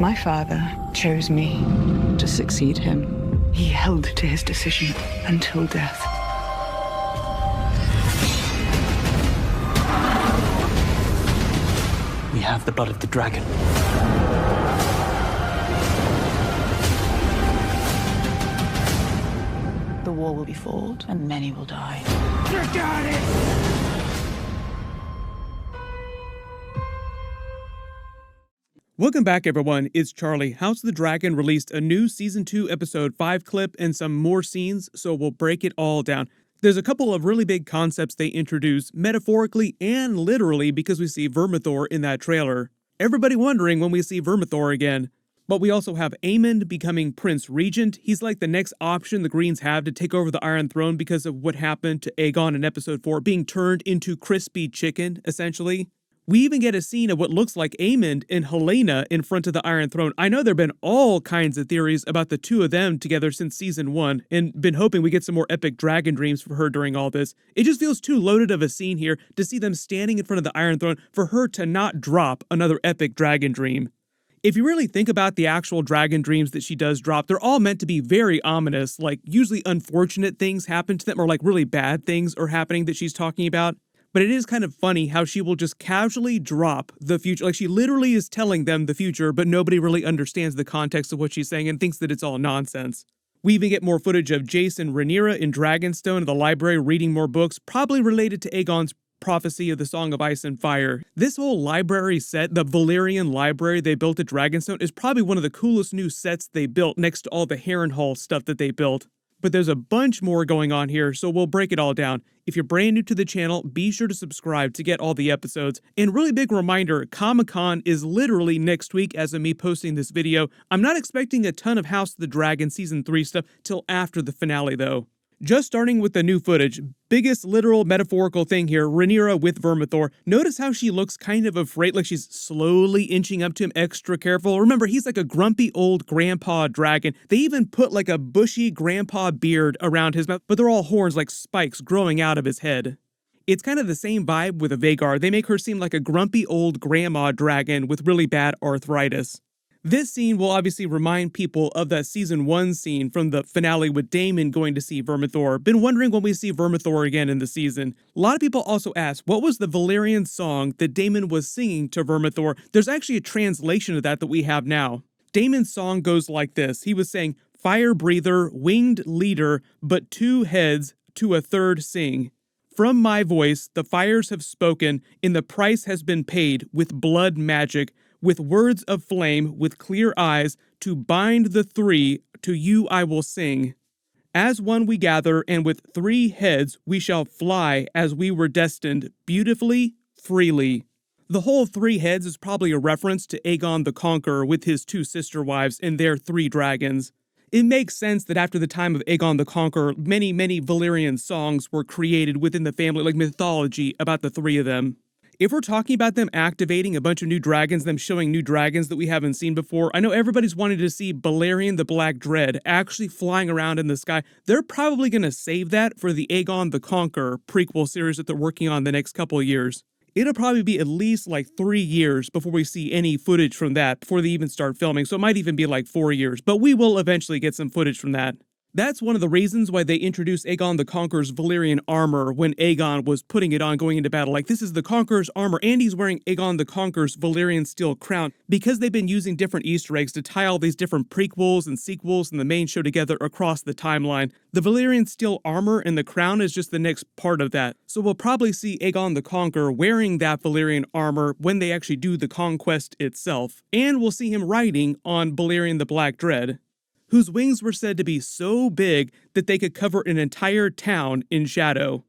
My father chose me to succeed him. He held to his decision until death. We have the blood of the dragon. The war will be fought, and many will die. You got it! Welcome back, everyone. It's Charlie. House of the Dragon released a new Season 2 Episode 5 clip and some more scenes, so we'll break it all down. There's a couple of really big concepts they introduce, metaphorically and literally, because we see Vermithor in that trailer. Everybody wondering when we see Vermithor again. But we also have Aemond becoming Prince Regent. He's like the next option the Greens have to take over the Iron Throne because of what happened to Aegon in Episode 4, being turned into crispy chicken, essentially. We even get a scene of what looks like Aemond and Helaena in front of the Iron Throne. I know there have been all kinds of theories about the two of them together since Season 1, and been hoping we get some more epic dragon dreams for her during all this. It just feels too loaded of a scene here to see them standing in front of the Iron Throne for her to not drop another epic dragon dream. If you really think about the actual dragon dreams that she does drop, they're all meant to be very ominous, like usually unfortunate things happen to them, or like really bad things are happening that she's talking about. But it is kind of funny how she will just casually drop the future. Like she literally is telling them the future, but nobody really understands the context of what she's saying and thinks that it's all nonsense. We even get more footage of Jace and Rhaenyra in Dragonstone at the library reading more books, probably related to Aegon's prophecy of the Song of Ice and Fire. This whole library set, the Valyrian library they built at Dragonstone, is probably one of the coolest new sets they built next to all the Harrenhal stuff that they built. But there's a bunch more going on here, so we'll break it all down. If you're brand new to the channel, be sure to subscribe to get all the episodes. And really big reminder, Comic-Con is literally next week as of me posting this video. I'm not expecting a ton of House of the Dragon Season 3 stuff till after the finale though. Just starting with the new footage, biggest literal metaphorical thing here, Rhaenyra with Vermithor. Notice how she looks kind of afraid, like she's slowly inching up to him, extra careful. Remember, he's like a grumpy old grandpa dragon. They even put like a bushy grandpa beard around his mouth, but they're all horns like spikes growing out of his head. It's kind of the same vibe with a Vhagar. They make her seem like a grumpy old grandma dragon with really bad arthritis. This scene will obviously remind people of that Season 1 scene from the finale with Daemon going to see Vermithor. Been wondering when we see Vermithor again in the season. A lot of people also ask, what was the Valyrian song that Daemon was singing to Vermithor? There's actually a translation of that we have now. Daemon's song goes like this. He was saying, "Fire breather, winged leader, but two heads to a third sing. From my voice, the fires have spoken, and the price has been paid with blood magic, with words of flame, with clear eyes, to bind the three, to you I will sing. As one we gather, and with three heads we shall fly as we were destined, beautifully, freely." The whole three heads is probably a reference to Aegon the Conqueror with his two sister wives and their three dragons. It makes sense that after the time of Aegon the Conqueror, many Valyrian songs were created within the family, like mythology about the three of them. If we're talking about them activating a bunch of new dragons, them showing new dragons that we haven't seen before, I know everybody's wanting to see Balerion the Black Dread actually flying around in the sky. They're probably going to save that for the Aegon the Conqueror prequel series that they're working on the next couple of years. It'll probably be at least like 3 years before we see any footage from that, before they even start filming, so it might even be like 4 years, but we will eventually get some footage from that. That's one of the reasons why they introduced Aegon the Conqueror's Valyrian armor when Aegon was putting it on going into battle. Like, this is the Conqueror's armor, and he's wearing Aegon the Conqueror's Valyrian steel crown, because they've been using different Easter eggs to tie all these different prequels and sequels and the main show together across the timeline. The Valyrian steel armor and the crown is just the next part of that. So we'll probably see Aegon the Conqueror wearing that Valyrian armor when they actually do the conquest itself. And we'll see him riding on Balerion the Black Dread, whose wings were said to be so big that they could cover an entire town in shadow.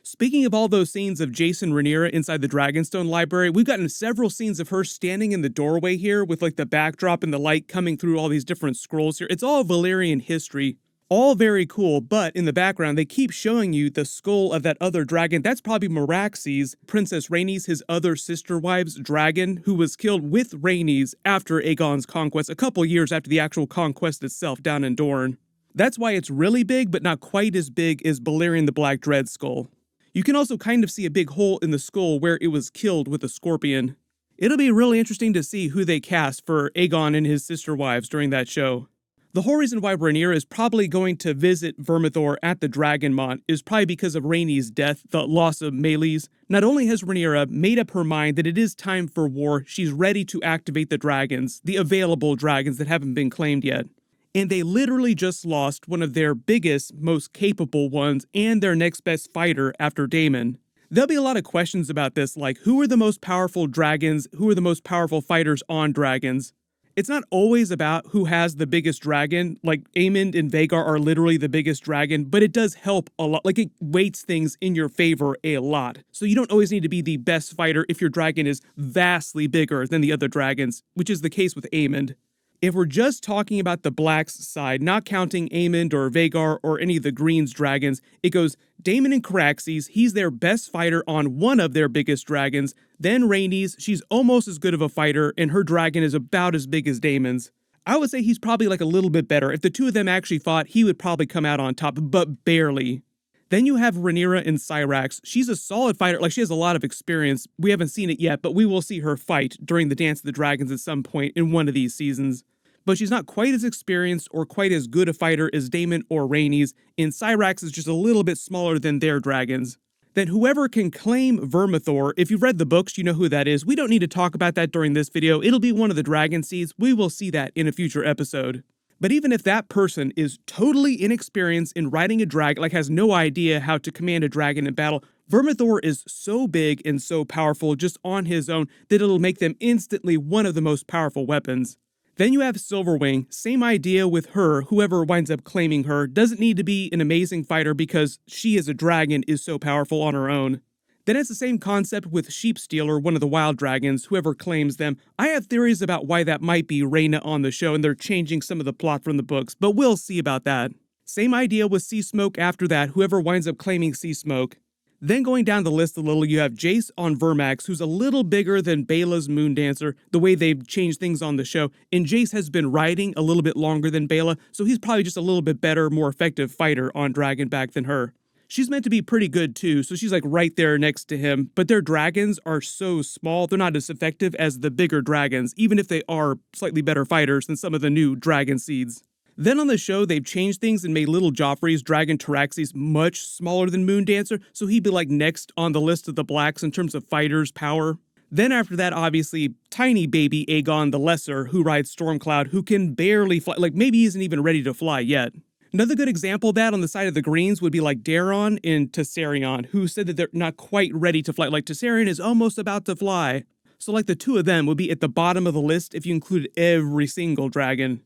Speaking of all those scenes of Jace and Rhaenyra inside the Dragonstone library, we've gotten several scenes of her standing in the doorway here with like the backdrop and the light coming through all these different scrolls here. It's all Valyrian history. All very cool, but in the background, they keep showing you the skull of that other dragon. That's probably Meraxes, Princess Rhaenys, his other sister wives' dragon, who was killed with Rhaenys after Aegon's conquest, a couple years after the actual conquest itself down in Dorne. That's why it's really big, but not quite as big as Balerion the Black Dread skull. You can also kind of see a big hole in the skull where it was killed with a scorpion. It'll be really interesting to see who they cast for Aegon and his sister wives during that show. The whole reason why Rhaenyra is probably going to visit Vermithor at the Dragonmont is probably because of Rhaenys' death, the loss of Meleys. Not only has Rhaenyra made up her mind that it is time for war, she's ready to activate the dragons, the available dragons that haven't been claimed yet. And they literally just lost one of their biggest, most capable ones and their next best fighter after Daemon. There'll be a lot of questions about this, like who are the most powerful dragons, who are the most powerful fighters on dragons? It's not always about who has the biggest dragon, like Aemond and Vhagar are literally the biggest dragon, but it does help a lot, like it weights things in your favor a lot. So you don't always need to be the best fighter if your dragon is vastly bigger than the other dragons, which is the case with Aemond. If we're just talking about the Blacks side, not counting Aemond or Vhagar or any of the Greens dragons, it goes Daemon and Caraxes, he's their best fighter on one of their biggest dragons. Then Rhaenys, she's almost as good of a fighter, and her dragon is about as big as Daemon's. I would say he's probably like a little bit better. If the two of them actually fought, he would probably come out on top, but barely. Then you have Rhaenyra and Syrax. She's a solid fighter, like she has a lot of experience. We haven't seen it yet, but we will see her fight during the Dance of the Dragons at some point in one of these seasons. But she's not quite as experienced or quite as good a fighter as Daemon or Rhaenys, and Syrax is just a little bit smaller than their dragons. Then whoever can claim Vermithor, if you've read the books, you know who that is. We don't need to talk about that during this video. It'll be one of the Dragonseeds. We will see that in a future episode. But even if that person is totally inexperienced in riding a dragon, like has no idea how to command a dragon in battle, Vermithor is so big and so powerful just on his own that it'll make them instantly one of the most powerful weapons. Then you have Silverwing, same idea with her, whoever winds up claiming her doesn't need to be an amazing fighter because she as a dragon is so powerful on her own. Then it's the same concept with Sheepstealer, one of the wild dragons, whoever claims them. I have theories about why that might be Rhaena on the show and they're changing some of the plot from the books, but we'll see about that. Same idea with Seasmoke after that, whoever winds up claiming Seasmoke. Then going down the list a little, you have Jace on Vermax, who's a little bigger than Baela's Moondancer, the way they've changed things on the show, and Jace has been riding a little bit longer than Baela, so he's probably just a little bit better, more effective fighter on Dragonback than her. She's meant to be pretty good too, so she's like right there next to him, but their dragons are so small, they're not as effective as the bigger dragons, even if they are slightly better fighters than some of the new Dragonseeds. Then on the show, they've changed things and made little Joffrey's dragon Caraxes much smaller than Moondancer, so he'd be like next on the list of the Blacks in terms of fighters' power. Then after that, obviously, tiny baby Aegon the Lesser, who rides Stormcloud, who can barely fly, like maybe he isn't even ready to fly yet. Another good example of that on the side of the Greens would be like Daeron and Tessarion, who said that they're not quite ready to fly, like Tessarion is almost about to fly. So like the two of them would be at the bottom of the list if you included every single dragon.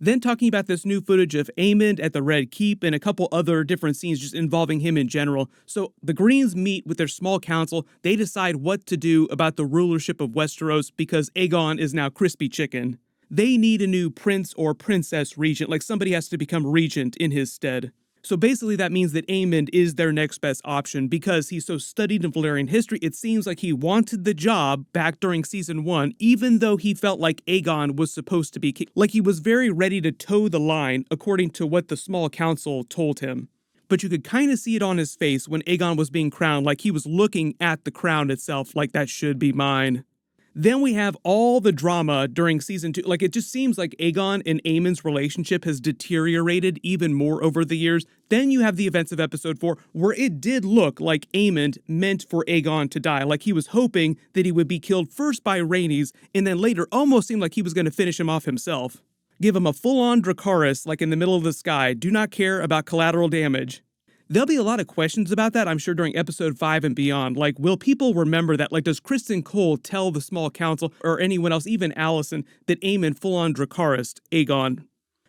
Then talking about this new footage of Aemond at the Red Keep and a couple other different scenes just involving him in general. So the Greens meet with their small council. They decide what to do about the rulership of Westeros because Aegon is now crispy chicken. They need a new prince or princess regent, like somebody has to become regent in his stead. So basically that means that Aemond is their next best option because he's so studied in Valyrian history. It seems like he wanted the job back during season 1, even though he felt like Aegon was supposed to be king. Like he was very ready to toe the line according to what the small council told him. But you could kind of see it on his face when Aegon was being crowned, like he was looking at the crown itself like that should be mine. Then we have all the drama during season 2. Like, it just seems like Aegon and Aemond's relationship has deteriorated even more over the years. Then you have the events of episode 4, where it did look like Aemond meant for Aegon to die. Like, he was hoping that he would be killed first by Rhaenys, and then later almost seemed like he was going to finish him off himself. Give him a full-on Dracarys, like in the middle of the sky. Do not care about collateral damage. There'll be a lot of questions about that, I'm sure, during episode 5 and beyond. Like, will people remember that? Like, does Kristen Cole tell the small council, or anyone else, even Alicent, that Aemond full-on Dracarys Aegon?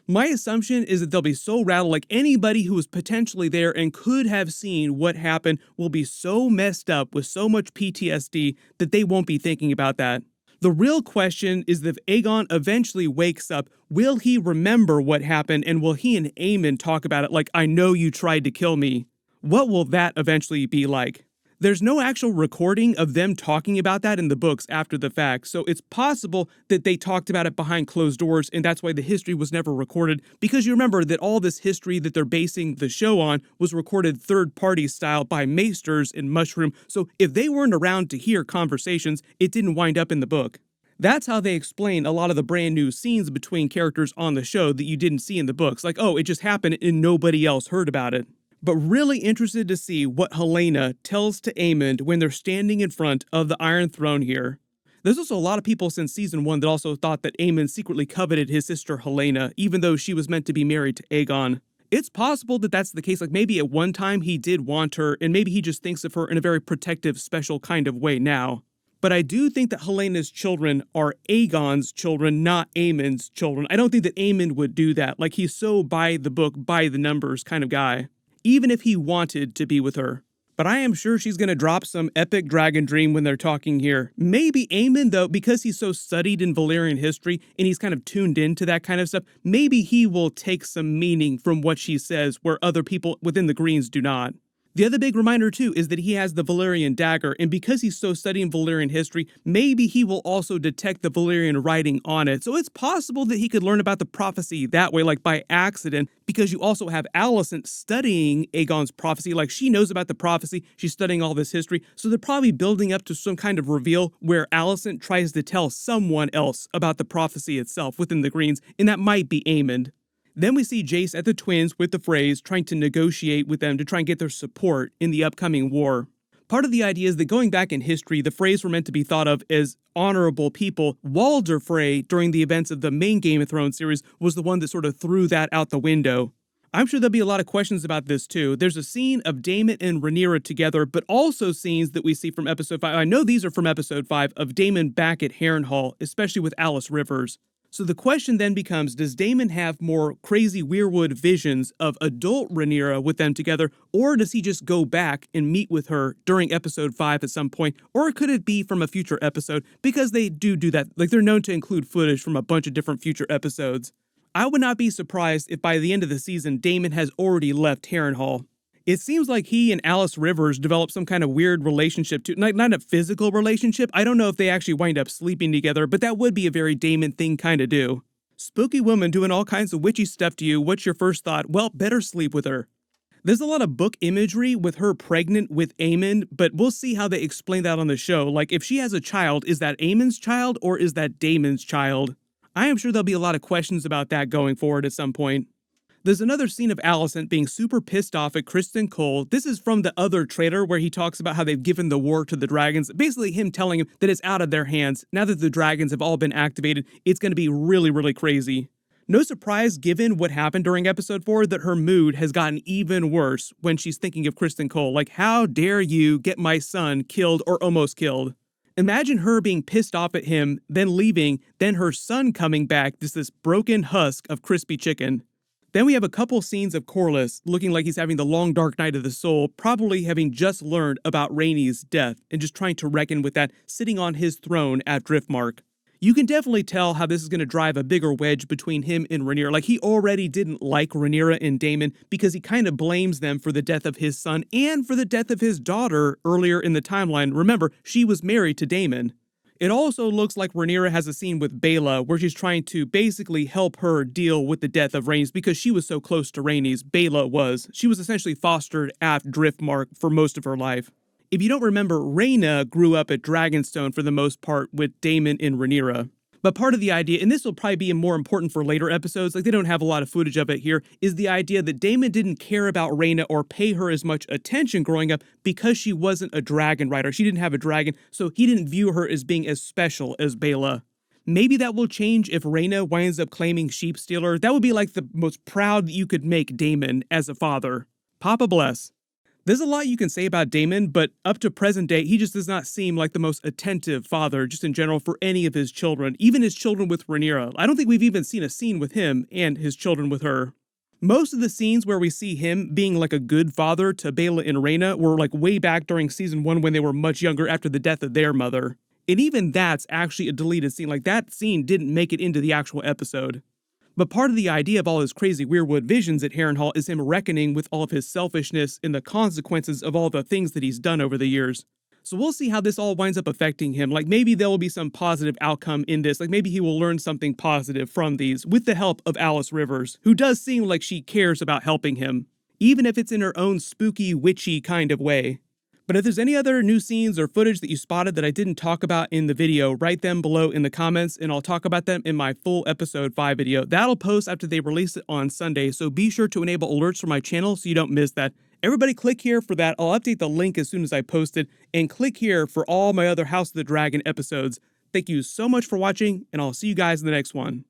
My assumption is that they'll be so rattled, like anybody who was potentially there and could have seen what happened will be so messed up with so much PTSD that they won't be thinking about that. The real question is that if Aegon eventually wakes up, will he remember what happened and will he and Aemond talk about it like, I know you tried to kill me? What will that eventually be like? There's no actual recording of them talking about that in the books after the fact, so it's possible that they talked about it behind closed doors, and that's why the history was never recorded, because you remember that all this history that they're basing the show on was recorded third-party style by maesters in Mushroom, so if they weren't around to hear conversations, it didn't wind up in the book. That's how they explain a lot of the brand new scenes between characters on the show that you didn't see in the books, like, oh, it just happened and nobody else heard about it. But really interested to see what Helaena tells to Aemond when they're standing in front of the Iron Throne here. There's also a lot of people since season 1 that also thought that Aemond secretly coveted his sister Helaena, even though she was meant to be married to Aegon. It's possible that that's the case, like maybe at one time he did want her, and maybe he just thinks of her in a very protective, special kind of way now. But I do think that Helena's children are Aegon's children, not Aemond's children. I don't think that Aemond would do that, like he's so by the book, by the numbers kind of guy, even if he wanted to be with her. But I am sure she's going to drop some epic dragon dream when they're talking here. Maybe Aemond, though, because he's so studied in Valyrian history and he's kind of tuned into that kind of stuff, maybe he will take some meaning from what she says where other people within the Greens do not. The other big reminder, too, is that he has the Valyrian dagger, and because he's so studying Valyrian history, maybe he will also detect the Valyrian writing on it. So it's possible that he could learn about the prophecy that way, like by accident, because you also have Alicent studying Aegon's prophecy, like she knows about the prophecy, she's studying all this history, so they're probably building up to some kind of reveal where Alicent tries to tell someone else about the prophecy itself within the Greens, and that might be Aemond. Then we see Jace at the Twins with the Freys trying to negotiate with them to try and get their support in the upcoming war. Part of the idea is that going back in history, the Freys were meant to be thought of as honorable people. Walder Frey, during the events of the main Game of Thrones series, was the one that sort of threw that out the window. I'm sure there'll be a lot of questions about this too. There's a scene of Daemon and Rhaenyra together, but also scenes that we see from episode 5. I know these are from episode 5 of Daemon back at Harrenhal, especially with Alys Rivers. So the question then becomes, does Daemon have more crazy Weirwood visions of adult Rhaenyra with them together, or does he just go back and meet with her during episode 5 at some point, or could it be from a future episode? Because they do that, like they're known to include footage from a bunch of different future episodes. I would not be surprised if by the end of the season, Daemon has already left Harrenhal. It seems like he and Alys Rivers developed some kind of weird relationship too. Not a physical relationship. I don't know if they actually wind up sleeping together, but that would be a very Daemon thing kind of do. Spooky woman doing all kinds of witchy stuff to you. What's your first thought? Well, better sleep with her. There's a lot of book imagery with her pregnant with Aemond, but we'll see how they explain that on the show. Like if she has a child, is that Aemond's child or is that Daemon's child? I am sure there'll be a lot of questions about that going forward at some point. There's another scene of Alicent being super pissed off at Criston Cole. This is from the other trailer where he talks about how they've given the war to the dragons. Basically him telling him that it's out of their hands. Now that the dragons have all been activated, it's going to be really, really crazy. No surprise given what happened during episode 4 that her mood has gotten even worse when she's thinking of Criston Cole. Like, how dare you get my son killed or almost killed? Imagine her being pissed off at him, then leaving, then her son coming back, just this broken husk of crispy chicken. Then we have a couple scenes of Corlys looking like he's having the long dark night of the soul, probably having just learned about Rhaenys' death and just trying to reckon with that, sitting on his throne at Driftmark. You can definitely tell how this is going to drive a bigger wedge between him and Rhaenyra. Like he already didn't like Rhaenyra and Daemon because he kind of blames them for the death of his son and for the death of his daughter earlier in the timeline. Remember, she was married to Daemon. It also looks like Rhaenyra has a scene with Baela where she's trying to basically help her deal with the death of Rhaenys because she was so close to Rhaenys. Baela was. She was essentially fostered at Driftmark for most of her life. If you don't remember, Rhaena grew up at Dragonstone for the most part with Daemon and Rhaenyra. But part of the idea, and this will probably be more important for later episodes, like they don't have a lot of footage of it here, is the idea that Daemon didn't care about Rhaena or pay her as much attention growing up because she wasn't a dragon rider. She didn't have a dragon, so he didn't view her as being as special as Baela. Maybe that will change if Rhaena winds up claiming Sheep Stealer. That would be like the most proud that you could make Daemon as a father. Papa bless. There's a lot you can say about Daemon, but up to present day, he just does not seem like the most attentive father, just in general, for any of his children, even his children with Rhaenyra. I don't think we've even seen a scene with him and his children with her. Most of the scenes where we see him being like a good father to Baela and Rhaena were like way back during season 1 when they were much younger after the death of their mother. And even that's actually a deleted scene. Like that scene didn't make it into the actual episode. But part of the idea of all his crazy Weirwood visions at Harrenhal is him reckoning with all of his selfishness and the consequences of all the things that he's done over the years. So we'll see how this all winds up affecting him. Like maybe there will be some positive outcome in this. Like maybe he will learn something positive from these with the help of Alys Rivers, who does seem like she cares about helping him, even if it's in her own spooky, witchy kind of way. But if there's any other new scenes or footage that you spotted that I didn't talk about in the video, write them below in the comments and I'll talk about them in my full episode 5 video. That'll post after they release it on Sunday, so be sure to enable alerts for my channel so you don't miss that. Everybody click here for that. I'll update the link as soon as I post it, and click here for all my other House of the Dragon episodes. Thank you so much for watching, and I'll see you guys in the next one.